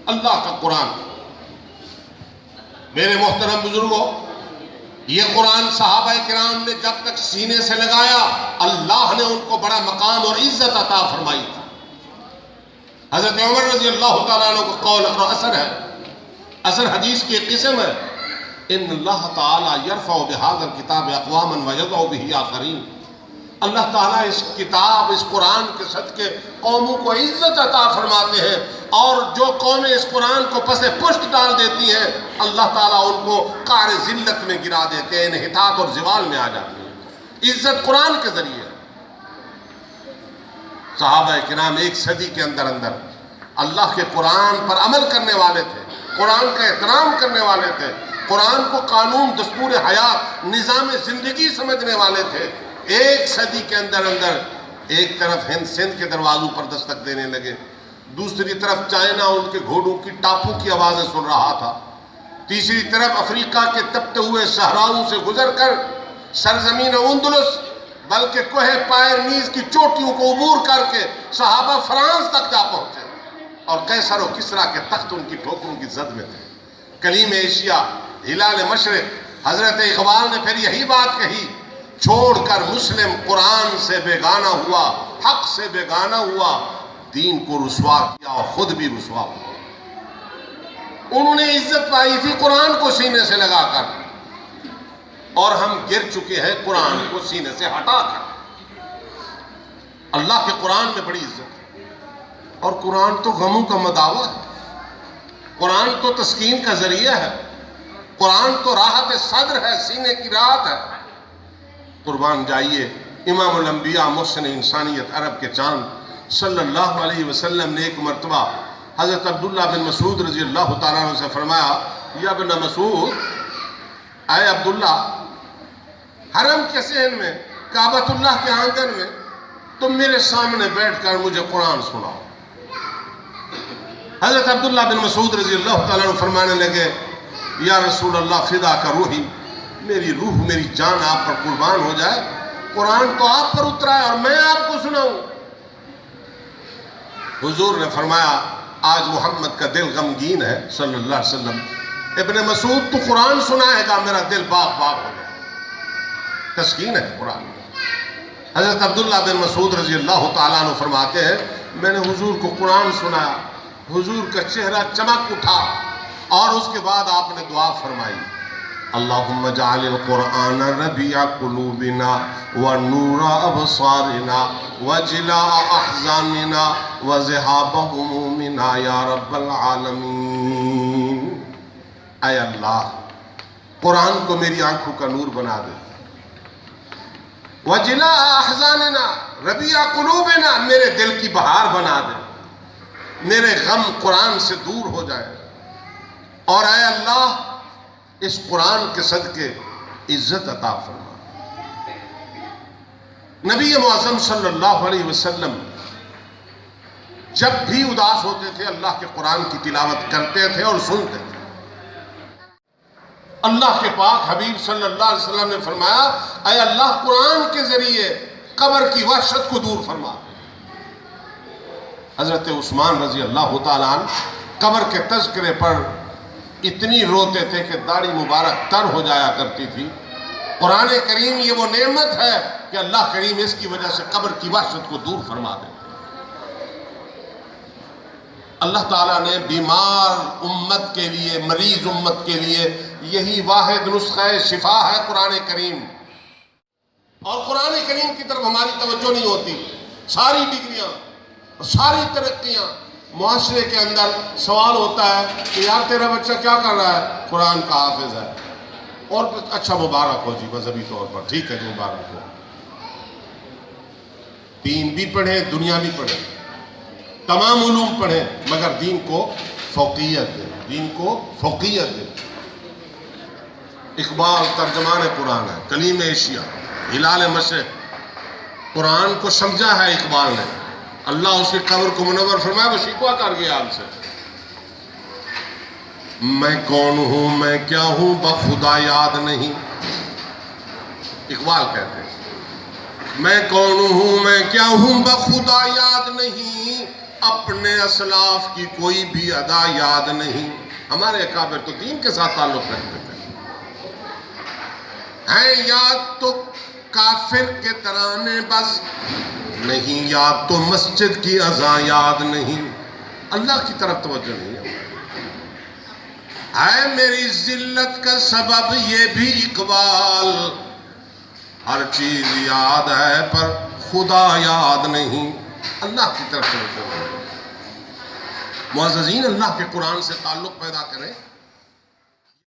اللہ کا قرآن. میرے محترم بزرگوں، یہ قرآن صحابہ کرام نے جب تک سینے سے لگایا اللہ نے ان کو بڑا مقام اور عزت عطا فرمائی تھی. حضرت عمر رضی اللہ تعالیٰ عنہ کو قول اور اثر ہے، اثر حدیث کی ایک قسم ہے، ان اللہ تعالیٰ یرفع بہذا الکتاب اقواما ویضع بہ آخرین. اللہ تعالیٰ اس کتاب، اس قرآن کے صدقے قوموں کو عزت عطا فرماتے ہیں، اور جو قومیں اس قرآن کو پس پشت ڈال دیتی ہیں اللہ تعالیٰ ان کو قعر ذلت میں گرا دیتے ہیں، انحطاط اور زوال میں آ جاتی ہیں. عزت قرآن کے ذریعے. صحابہ کرام ایک صدی کے اندر اللہ کے قرآن پر عمل کرنے والے تھے، قرآن کا احترام کرنے والے تھے، قرآن کو قانون، دستور حیات، نظام زندگی سمجھنے والے تھے. ایک صدی کے اندر ایک طرف ہند سندھ کے دروازوں پر دستک دینے لگے، دوسری طرف چائنا ان کے گھوڑوں کی ٹاپو کی آوازیں سن رہا تھا، تیسری طرف افریقہ کے تپتے ہوئے صحراؤں سے گزر کر سرزمین اندلس بلکہ کوہ پائرنیز کی چوٹیوں کو عبور کر کے صحابہ فرانس تک جا پہنچے، اور قیصر و کسریٰ کے تخت ان کی ٹھوکروں کی زد میں تھے. کلیم ایشیا، ہلال مشرق. حضرت اقبال نے پھر یہی بات کہی، چھوڑ کر مسلم قرآن سے بیگانہ ہوا، حق سے بیگانہ ہوا، دین کو رسوا کیا اور خود بھی رسوا ہوا. انہوں نے عزت پائی تھی قرآن کو سینے سے لگا کر، اور ہم گر چکے ہیں قرآن کو سینے سے ہٹا کر. اللہ کے قرآن میں بڑی عزت ہے، اور قرآن تو غموں کا مداوا ہے، قرآن تو تسکین کا ذریعہ ہے، قرآن تو راحت صدر ہے، سینے کی راحت ہے. قربان جائیے، امام الانبیاء، محسن انسانیت، عرب کے چاند صلی اللہ علیہ وسلم نے ایک مرتبہ حضرت عبداللہ بن مسعود رضی اللہ تعالیٰ عنہ سے فرمایا، یا ابن مسعود، اے عبداللہ، حرم کے صحن میں، کعبۃ اللہ کے آنگن میں تم میرے سامنے بیٹھ کر مجھے قرآن سناؤ. حضرت عبداللہ بن مسعود رضی اللہ تعالیٰ عنہ فرمانے لگے، یا رسول اللہ، فدا کا روحی، میری روح، میری جان آپ پر قربان ہو جائے، قرآن تو آپ پر اترا ہے اور میں آپ کو سناؤں. حضور نے فرمایا، آج محمد کا دل غمگین ہے صلی اللہ علیہ وسلم، ابن مسعود تو قرآن سنائے گا، میرا دل باغ باغ ہو جائے. تسکین ہے قرآن. حضرت عبداللہ بن مسعود رضی اللہ تعالیٰ عنہ فرماتے ہیں، میں نے حضور کو قرآن سنایا، حضور کا چہرہ چمک اٹھا، اور اس کے بعد آپ نے دعا فرمائی، اللہم اجعل القرآن ربیع قلوبنا ونور ابصارنا وجلاء احزاننا وذہاب همومنا یا رب العالمین. اے اللہ، قرآن کو میری آنکھوں کا نور بنا دے. وجلاء احزاننا، ربیع قلوبنا، میرے دل کی بہار بنا دے، میرے غم قرآن سے دور ہو جائے. اور اے اللہ، اس قرآن کے صدقے عزت عطا فرما. نبی معظم صلی اللہ علیہ وسلم جب بھی اداس ہوتے تھے اللہ کے قرآن کی تلاوت کرتے تھے اور سنتے تھے. اللہ کے پاک حبیب صلی اللہ علیہ وسلم نے فرمایا، اے اللہ، قرآن کے ذریعے قبر کی وحشت کو دور فرما. حضرت عثمان رضی اللہ تعالیٰ عنہ قبر کے تذکرے پر اتنی روتے تھے کہ داڑھی مبارک تر ہو جایا کرتی تھی. قرآن کریم یہ وہ نعمت ہے کہ اللہ کریم اس کی وجہ سے قبر کی وحشت کو دور فرما دیتے. اللہ تعالیٰ نے بیمار امت کے لیے، مریض امت کے لیے یہی واحد نسخہ شفا ہے قرآن کریم. اور قرآن کریم کی طرف ہماری توجہ نہیں ہوتی. ساری ڈگریاں، ساری ترقیاں، معاشرے کے اندر سوال ہوتا ہے کہ یار تیرا بچہ کیا کر رہا ہے؟ قرآن کا حافظ ہے. اور اچھا، مبارک ہو جی، مذہبی طور پر ٹھیک ہے جی، مبارک ہو. دین بھی پڑھیں، دنیا بھی پڑھیں، تمام علوم پڑھیں، مگر دین کو فوقیت دیں، دین کو فوقیت دیں. اقبال ترجمان قرآن ہے، کلیم ایشیا، ہلال مشرق. قرآن کو سمجھا ہے اقبال نے. اللہ اس کی قبر کو منور فرمایا، وہ شکوہ کر گیا آپ سے. میں کون ہوں، میں کیا ہوں، بخدا یاد نہیں. اقبال کہتے ہیں، میں کون ہوں، میں کیا ہوں، بخدا یاد نہیں. اپنے اسلاف کی کوئی بھی ادا یاد نہیں. ہمارے اکابر تو دین کے ساتھ تعلق رکھتے تھے. ہیں یاد تو کافر کے ترانے بس نہیں، یاد تو مسجد کی اذان یاد نہیں. اللہ کی طرف توجہ نہیں ہے. ہے میری ذلت کا سبب یہ بھی اقبال، ہر چیز یاد ہے پر خدا یاد نہیں. اللہ کی طرف توجہ نہیں. معززین، اللہ کے قرآن سے تعلق پیدا کریں.